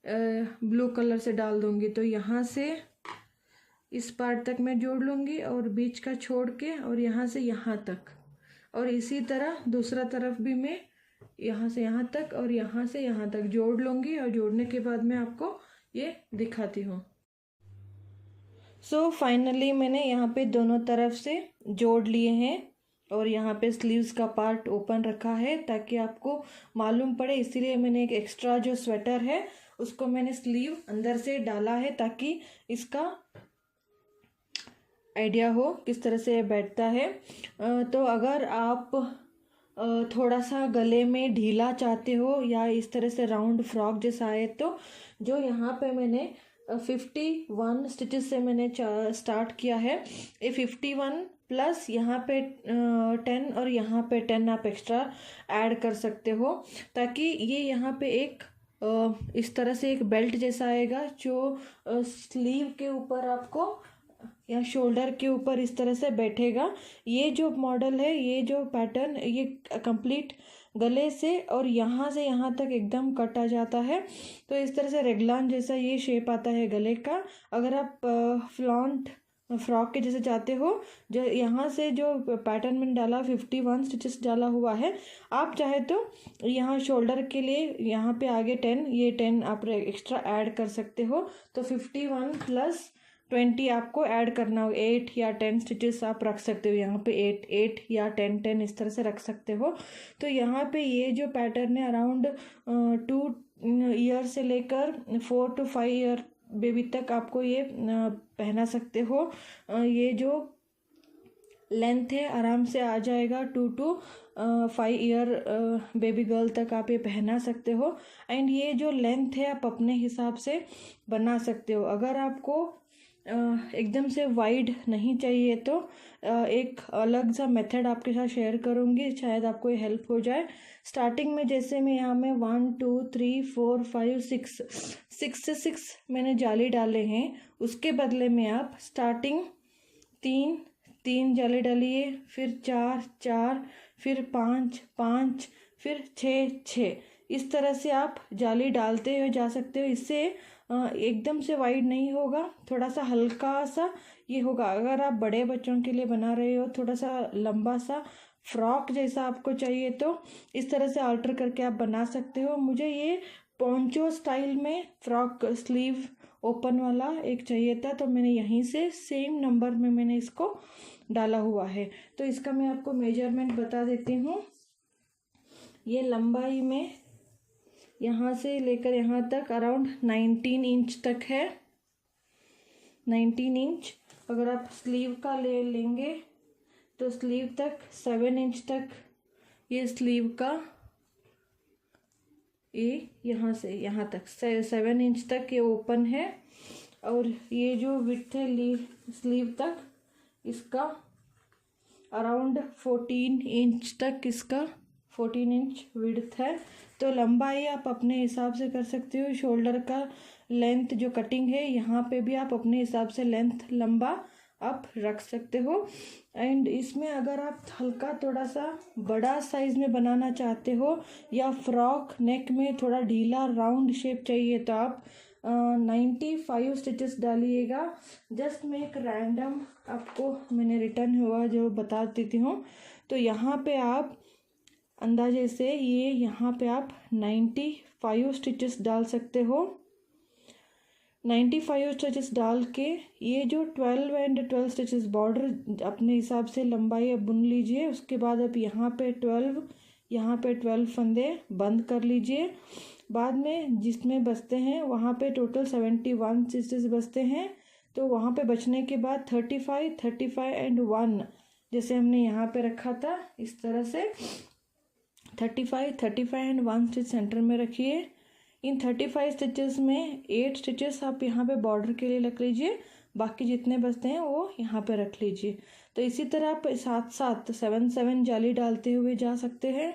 ब्लू कलर से डाल दूँगी। तो यहाँ से इस पार्ट तक मैं जोड़ लूँगी और बीच का छोड़ के और यहाँ से यहाँ तक, और इसी तरह दूसरा तरफ भी मैं यहाँ से यहाँ तक और यहाँ से यहाँ तक जोड़ लूँगी। और जोड़ने के बाद मैं आपको ये दिखाती हूँ। सो फाइनली मैंने यहाँ पे दोनों तरफ से जोड़ लिए हैं और यहाँ पे स्लीव्स का पार्ट ओपन रखा है ताकि आपको मालूम पड़े, इसीलिए मैंने एक एक्स्ट्रा जो स्वेटर है उसको मैंने स्लीव अंदर से डाला है ताकि इसका आइडिया हो किस तरह से बैठता है। तो अगर आप थोड़ा सा गले में ढीला चाहते हो या इस तरह से राउंड फ्रॉक जैसा आए तो जो यहाँ पे मैंने 51 स्टिचेस से मैंने स्टार्ट किया है, ये 51 प्लस यहाँ पे 10 और यहाँ पे 10 आप एक्स्ट्रा ऐड कर सकते हो ताकि ये यहाँ पे एक इस तरह से एक बेल्ट जैसा आएगा जो स्लीव के ऊपर आपको या शोल्डर के ऊपर इस तरह से बैठेगा। ये जो मॉडल है, ये जो पैटर्न, ये कंप्लीट गले से और यहाँ से यहाँ तक एकदम कट आ जाता है। तो इस तरह से रेगलान जैसा ये शेप आता है गले का। अगर आप फ्लॉन्ट फ्रॉक के जैसे चाहते हो, जो यहाँ से जो पैटर्न मैंने डाला 51 स्टिचेस डाला हुआ है, आप चाहे तो यहाँ शोल्डर के लिए यहाँ पे आगे 10, ये 10 आप एक्स्ट्रा ऐड कर सकते हो। तो 51 प्लस 20 आपको ऐड करना हो, 8 या 10 स्टिचेस आप रख सकते हो। यहाँ पे 8 या 10 इस तरह से रख सकते हो। तो यहाँ पे ये जो पैटर्न है अराउंड 2 ईयर से लेकर 4 to 5 ईयर बेबी तक आपको ये पहना सकते हो। ये जो लेंथ है आराम से आ जाएगा 2 to 5 ईयर बेबी गर्ल तक आप ये पहना सकते हो। एंड ये जो लेंथ है आप अपने हिसाब से बना सकते हो। अगर आपको एकदम से वाइड नहीं चाहिए तो एक अलग सा मेथड आपके साथ शेयर करूँगी, शायद आपको ये हेल्प हो जाए। स्टार्टिंग में जैसे मैं यहाँ में 1 2 3 4 5 6 से 6 मैंने जाली डाले हैं, उसके बदले में आप स्टार्टिंग 3 जाली डालिए, फिर 4 फिर 5 फिर 6 इस तरह से आप जाली डालते हुए जा सकते हो। इससे एकदम से वाइड नहीं होगा, थोड़ा सा हल्का सा ये होगा। अगर आप बड़े बच्चों के लिए बना रहे हो, थोड़ा सा लंबा सा फ्रॉक जैसा आपको चाहिए तो इस तरह से अल्टर करके आप बना सकते हो। मुझे ये पोंचो स्टाइल में फ्रॉक स्लीव ओपन वाला एक चाहिए था, तो मैंने यहीं से सेम नंबर में मैंने इसको डाला हुआ है। तो इसका मैं आपको मेजरमेंट बता देती हूँ। ये लंबाई में यहाँ से लेकर यहाँ तक अराउंड 19 इंच तक है, 19 इंच। अगर आप स्लीव का लेंगे तो स्लीव तक 7 इंच तक, ये स्लीव का ये यहाँ से यहाँ तक 7 इंच तक ये ओपन है। और ये जो विड्थ है स्लीव तक, इसका अराउंड 14 इंच तक इसका 14 इंच विड्थ है। तो लंबाई आप अपने हिसाब से कर सकते हो। शोल्डर का लेंथ जो कटिंग है यहाँ पे भी आप अपने हिसाब से लेंथ लंबा आप रख सकते हो। एंड इसमें अगर आप हल्का थोड़ा सा बड़ा साइज़ में बनाना चाहते हो या फ्रॉक नेक में थोड़ा ढीला राउंड शेप चाहिए तो आप 95 स्टिचेस डालिएगा। जस्ट मैं एक रैंडम आपको मैंने रिटर्न हुआ जो बता देती हूँ। तो यहाँ पे आप अंदाजे से ये यहाँ पे आप 95 स्टिचेस डाल सकते हो। 95 स्टिचेस डाल के ये जो 12 एंड 12 स्टिचेस बॉर्डर अपने हिसाब से लंबाई अब बुन लीजिए। उसके बाद आप यहाँ पे 12 फंदे बंद कर लीजिए। बाद में जिसमें बचते हैं वहाँ पे टोटल 71 स्टिचेस बचते हैं। तो वहाँ पे बचने के बाद 35 एंड 1 जैसे हमने यहाँ पे रखा था इस तरह से 35 एंड 1 स्टिच सेंटर में रखिए। इन 35 स्टिचेस में 8 स्टिचेस आप यहाँ पे बॉर्डर के लिए रख लीजिए, बाकी जितने बचते हैं वो यहाँ पे रख लीजिए। तो इसी तरह आप साथ साथ 7 जाली डालते हुए जा सकते हैं।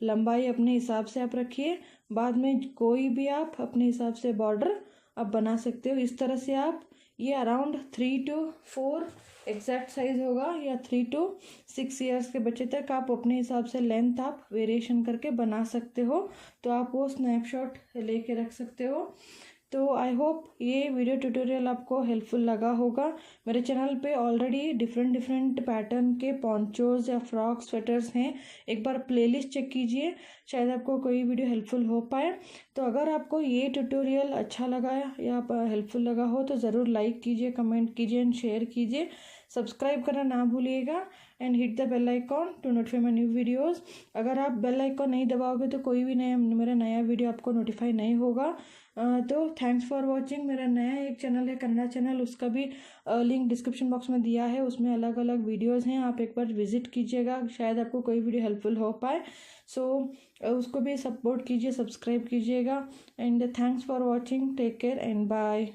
लंबाई अपने हिसाब से आप रखिए, बाद में कोई भी आप अपने हिसाब से बॉर्डर आप बना सकते हो। इस तरह से आप ये अराउंड 3 to 4 एग्जैक्ट साइज होगा या 3 to 6 ईयर्स के बच्चे तक आप अपने हिसाब से लेंथ आप वेरिएशन करके बना सकते हो। तो आप वो स्नैपशॉट लेके रख सकते हो। तो आई होप ये वीडियो ट्यूटोरियल आपको हेल्पफुल लगा होगा। मेरे चैनल पे ऑलरेडी डिफरेंट पैटर्न के पॉन्चोज या फ्रॉक स्वेटर्स हैं, एक बार प्लेलिस्ट चेक कीजिए, शायद आपको कोई वीडियो हेल्पफुल हो पाए। तो अगर आपको ये ट्यूटोरियल अच्छा लगा या हेल्पफुल लगा हो तो ज़रूर लाइक कीजिए, कमेंट कीजिए एंड शेयर कीजिए। सब्सक्राइब करना ना भूलिएगा and hit the bell icon to notify my new videos. अगर आप बेल आइकॉन नहीं दबाओगे तो कोई भी मेरा नया वीडियो आपको नोटिफाई नहीं होगा। तो थैंक्स फॉर वॉचिंग। मेरा नया एक चैनल है कन्नड़ा चैनल, उसका भी लिंक डिस्क्रिप्शन बॉक्स में दिया है, उसमें अलग अलग वीडियोस हैं, आप एक बार विजिट कीजिएगा, शायद आपको कोई वीडियो हेल्पफुल हो पाए। सो उसको भी सपोर्ट कीजिए, सब्सक्राइब कीजिएगा and thanks for watching. Take care and bye.